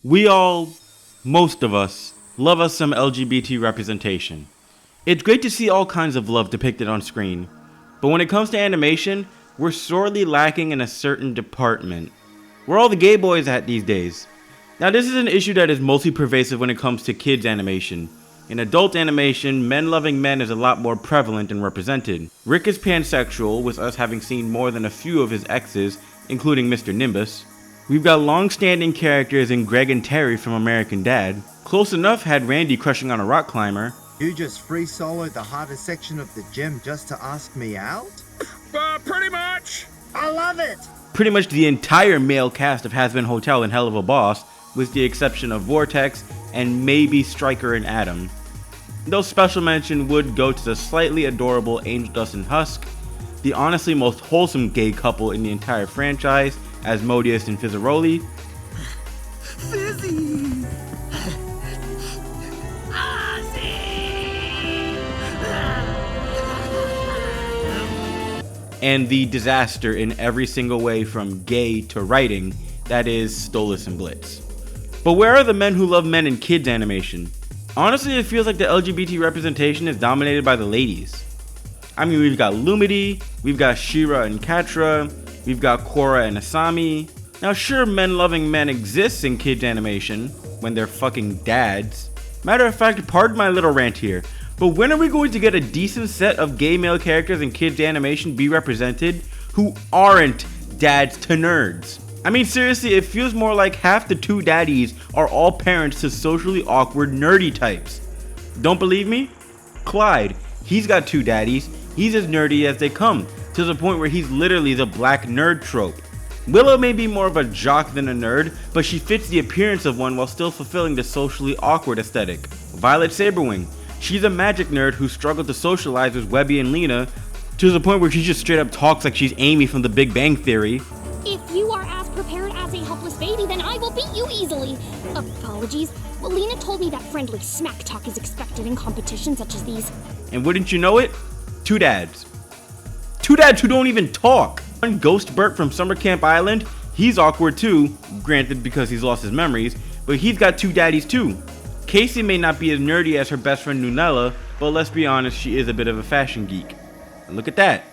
Most of us, love us some LGBT representation. It's great to see all kinds of love depicted on screen, but when it comes to animation, we're sorely lacking in a certain department. Where are all the gay boys at these days? Now this is an issue that is mostly pervasive when it comes to kids animation. In adult animation, men loving men is a lot more prevalent and represented. Rick is pansexual, with us having seen more than a few of his exes, including Mr. Nimbus. We've got long-standing characters in Greg and Terry from American Dad. Close Enough had Randy crushing on a rock climber. You just free soloed the hardest section of the gym just to ask me out? Pretty much. I love it! Pretty much the entire male cast of Has Been Hotel and Hell of a Boss, with the exception of Vortex and maybe Stryker and Adam. Though special mention would go to the slightly adorable Angel Dust and Husk, the honestly most wholesome gay couple in the entire franchise, Asmodeus and Fizzaroli. Fizzy! And the disaster in every single way from gay to writing, that is Stolas and Blitz. But where are the men who love men in kids animation? Honestly, it feels like the LGBT representation is dominated by the ladies. I mean, we've got Lumity, we've got Shira and Katra, we've got Korra and Asami. Now sure, men loving men exists in kids animation, when they're fucking dads. Matter of fact, pardon my little rant here, but when are we going to get a decent set of gay male characters in kids animation be represented who aren't dads to nerds? I mean seriously, it feels more like half the two daddies are all parents to socially awkward nerdy types. Don't believe me? Clyde, he's got two daddies, he's as nerdy as they come, to the point where he's literally the black nerd trope. Willow may be more of a jock than a nerd, but she fits the appearance of one while still fulfilling the socially awkward aesthetic. Violet Saberwing, she's a magic nerd who struggled to socialize with Webby and Lena, to the point where she just straight up talks like she's Amy from The Big Bang Theory. If you are as prepared as a helpless baby, then I will beat you easily. Apologies. Well, Lena told me that friendly smack talk is expected in competitions such as these. And wouldn't you know it? Two dads. Two dads who don't even talk. One Ghost Bert from Summer Camp Island, he's awkward too, granted because he's lost his memories, but he's got two daddies too. Casey may not be as nerdy as her best friend Nunella, but let's be honest, she is a bit of a fashion geek. And look at that.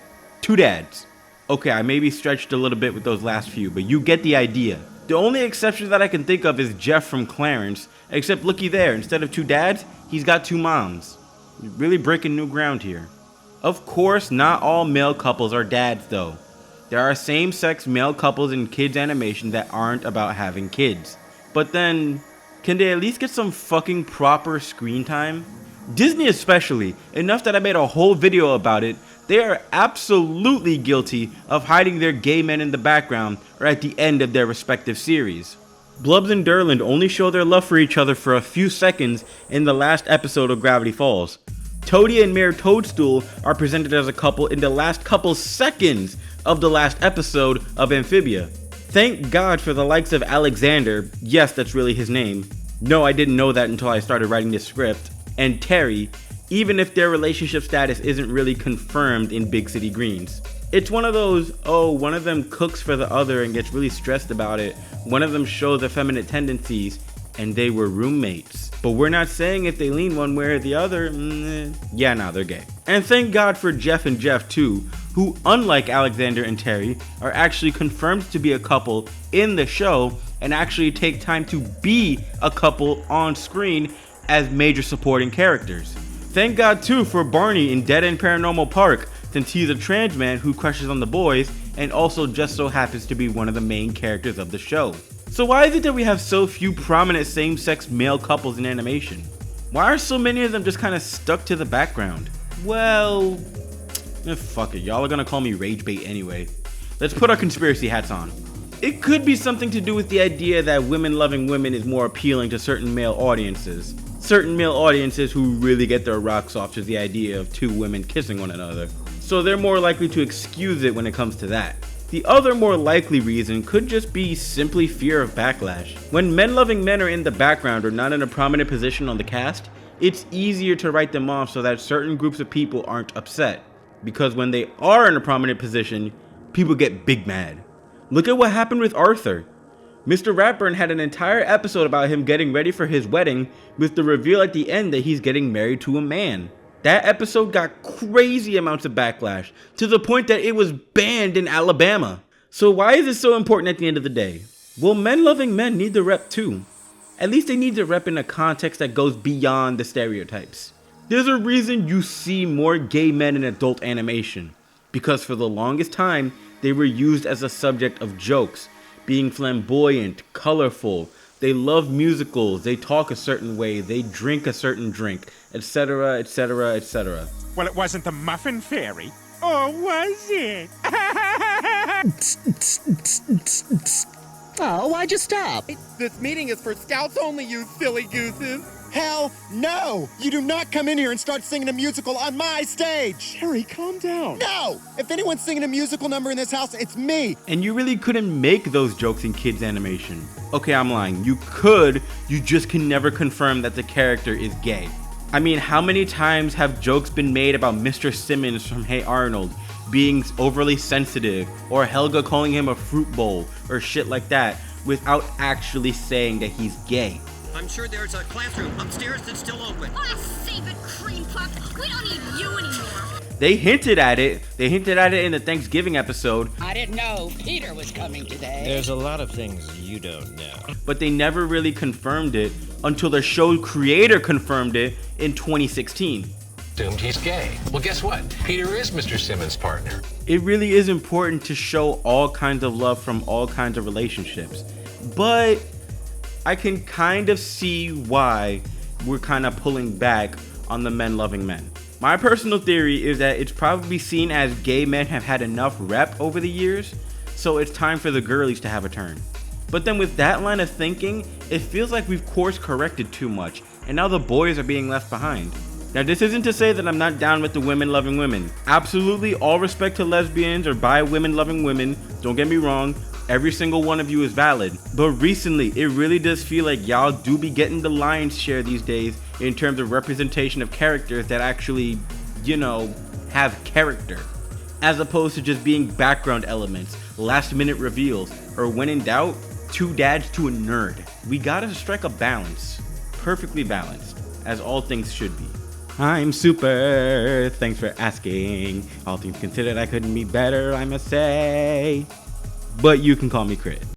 Two dads. Okay, I maybe stretched a little bit with those last few, but you get the idea. The only exception that I can think of is Jeff from Clarence, except looky there, instead of two dads, he's got two moms. Really breaking new ground here. Of course, not all male couples are dads though. There are same-sex male couples in kids animation that aren't about having kids. But then, can they at least get some fucking proper screen time? Disney especially, enough that I made a whole video about it. They are absolutely guilty of hiding their gay men in the background or at the end of their respective series. Blubs and Durland only show their love for each other for a few seconds in the last episode of Gravity Falls. Toadie and Mayor Toadstool are presented as a couple in the last couple seconds of the last episode of Amphibia. Thank God for the likes of Alexander, yes that's really his name, no I didn't know that until I started writing this script, and Terry, even if their relationship status isn't really confirmed in Big City Greens. It's one of those, oh, one of them cooks for the other and gets really stressed about it, one of them shows effeminate tendencies, and they were roommates. But we're not saying if they lean one way or the other, yeah, nah, they're gay. And thank God for Jeff and Jeff too, who unlike Alexander and Terry, are actually confirmed to be a couple in the show and actually take time to be a couple on screen as major supporting characters. Thank God too for Barney in Dead End Paranormal Park, since he's a trans man who crushes on the boys and also just so happens to be one of the main characters of the show. So why is it that we have so few prominent same-sex male couples in animation? Why are so many of them just kind of stuck to the background? Well, fuck it, y'all are gonna call me rage bait anyway. Let's put our conspiracy hats on. It could be something to do with the idea that women loving women is more appealing to certain male audiences. Certain male audiences who really get their rocks off to the idea of two women kissing one another. So they're more likely to excuse it when it comes to that. The other more likely reason could just be simply fear of backlash. When men-loving men are in the background or not in a prominent position on the cast, it's easier to write them off so that certain groups of people aren't upset. Because when they are in a prominent position, people get big mad. Look at what happened with Arthur. Mr. Ratburn had an entire episode about him getting ready for his wedding with the reveal at the end that he's getting married to a man. That episode got crazy amounts of backlash to the point that it was banned in Alabama. So why is it so important at the end of the day? Well, men-loving men need the rep too. At least they need the rep in a context that goes beyond the stereotypes. There's a reason you see more gay men in adult animation, because for the longest time, they were used as a subject of jokes, being flamboyant, colorful. They love musicals, they talk a certain way, they drink a certain drink, etc., etc., etc. Well, it wasn't the Muffin Fairy. Or was it? Oh, why'd you stop? This meeting is for scouts only, you silly gooses. Hell no! You do not come in here and start singing a musical on my stage! Harry, calm down. No! If anyone's singing a musical number in this house, it's me! And you really couldn't make those jokes in kids animation. Okay, I'm lying. You could, you just can never confirm that the character is gay. I mean, how many times have jokes been made about Mr. Simmons from Hey Arnold being overly sensitive, or Helga calling him a fruit bowl, or shit like that, without actually saying that he's gay? I'm sure there's a classroom upstairs that's still open. Ah, save it, cream puff. We don't need you anymore. They hinted at it. They hinted at it in the Thanksgiving episode. I didn't know Peter was coming today. There's a lot of things you don't know. But they never really confirmed it until the show creator confirmed it in 2016. Assumed he's gay. Well, guess what? Peter is Mr. Simmons' partner. It really is important to show all kinds of love from all kinds of relationships. But I can kind of see why we're kind of pulling back on the men loving men. My personal theory is that it's probably seen as gay men have had enough rep over the years, so it's time for the girlies to have a turn. But then with that line of thinking, it feels like we've course corrected too much, and now the boys are being left behind. Now this isn't to say that I'm not down with the women loving women. Absolutely all respect to lesbians or bi women loving women, don't get me wrong. Every single one of you is valid. But recently, it really does feel like y'all do be getting the lion's share these days in terms of representation of characters that actually, you know, have character. As opposed to just being background elements, last minute reveals, or when in doubt, two dads to a nerd. We gotta strike a balance. Perfectly balanced, as all things should be. I'm super, thanks for asking. All things considered, I couldn't be better, I must say. But you can call me Crit.